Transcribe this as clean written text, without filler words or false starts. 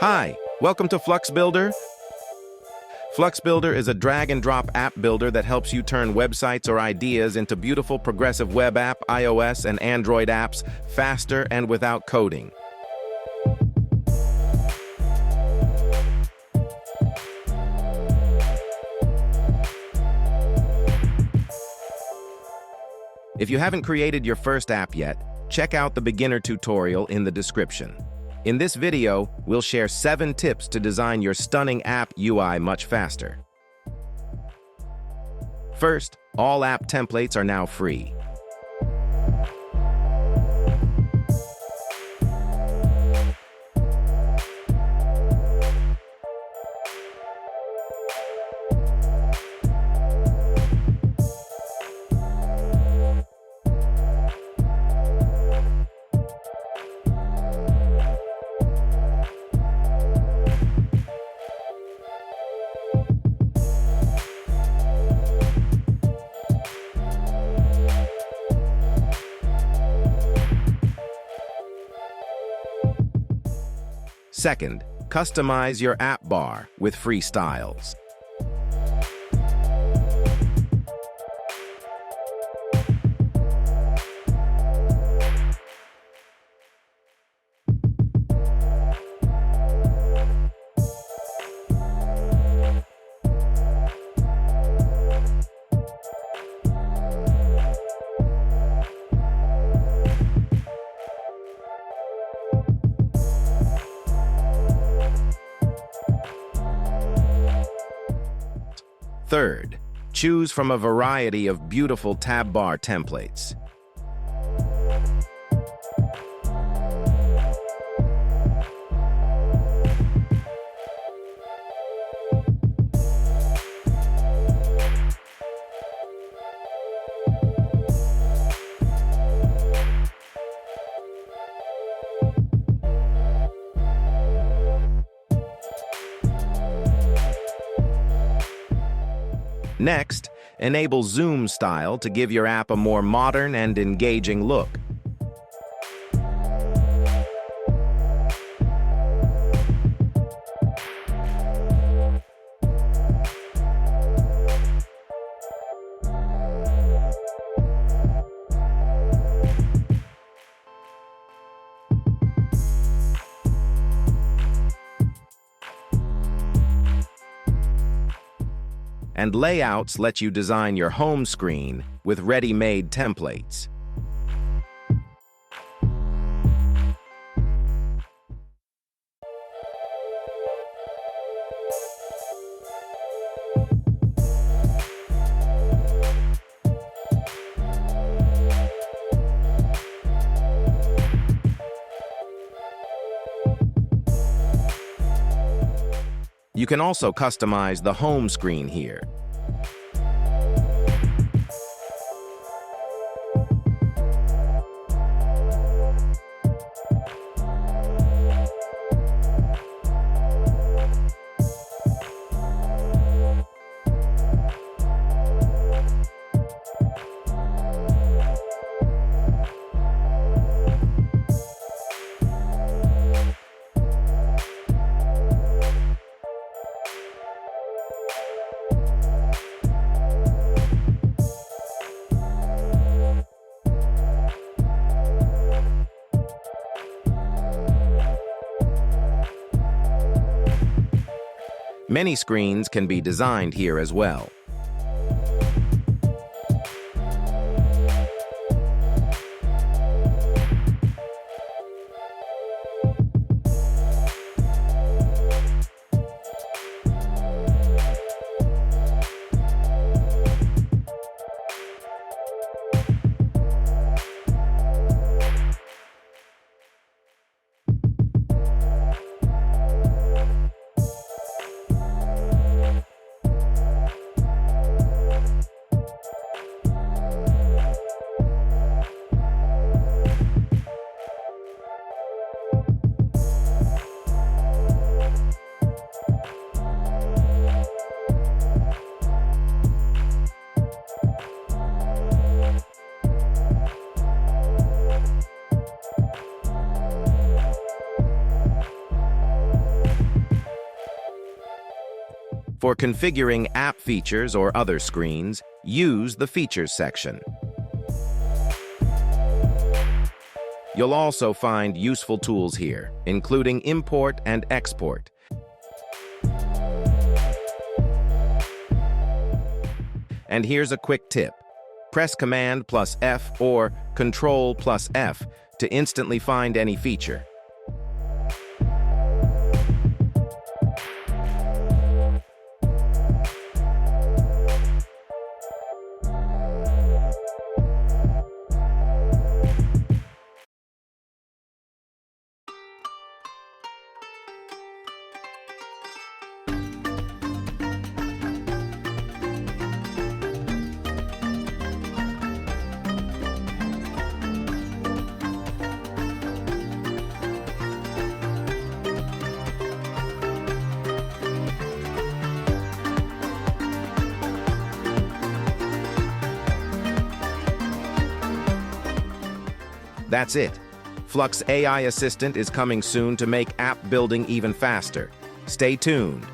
Hi, welcome to FluxBuilder. FluxBuilder is a drag-and-drop app builder that helps you turn websites or ideas into beautiful progressive web app, iOS, and Android apps faster and without coding. If you haven't created your first app yet, check out the beginner tutorial in the description. In this video, we'll share 7 tips to design your stunning app UI much faster. First, all app templates are now free. Second, customize your AppBar with free styles. Third, choose from a variety of beautiful TabBar templates. Next, enable Zoom style to give your app a more modern and engaging look. And layouts let you design your home screen with ready-made templates. You can also customize the home screen here. Many screens can be designed here as well. For configuring app features or other screens, use the Features section. You'll also find useful tools here, including import and export. And here's a quick tip. Press Command+F or Ctrl+F to instantly find any feature. That's it. Flux AI Assistant is coming soon to make app building even faster. Stay tuned.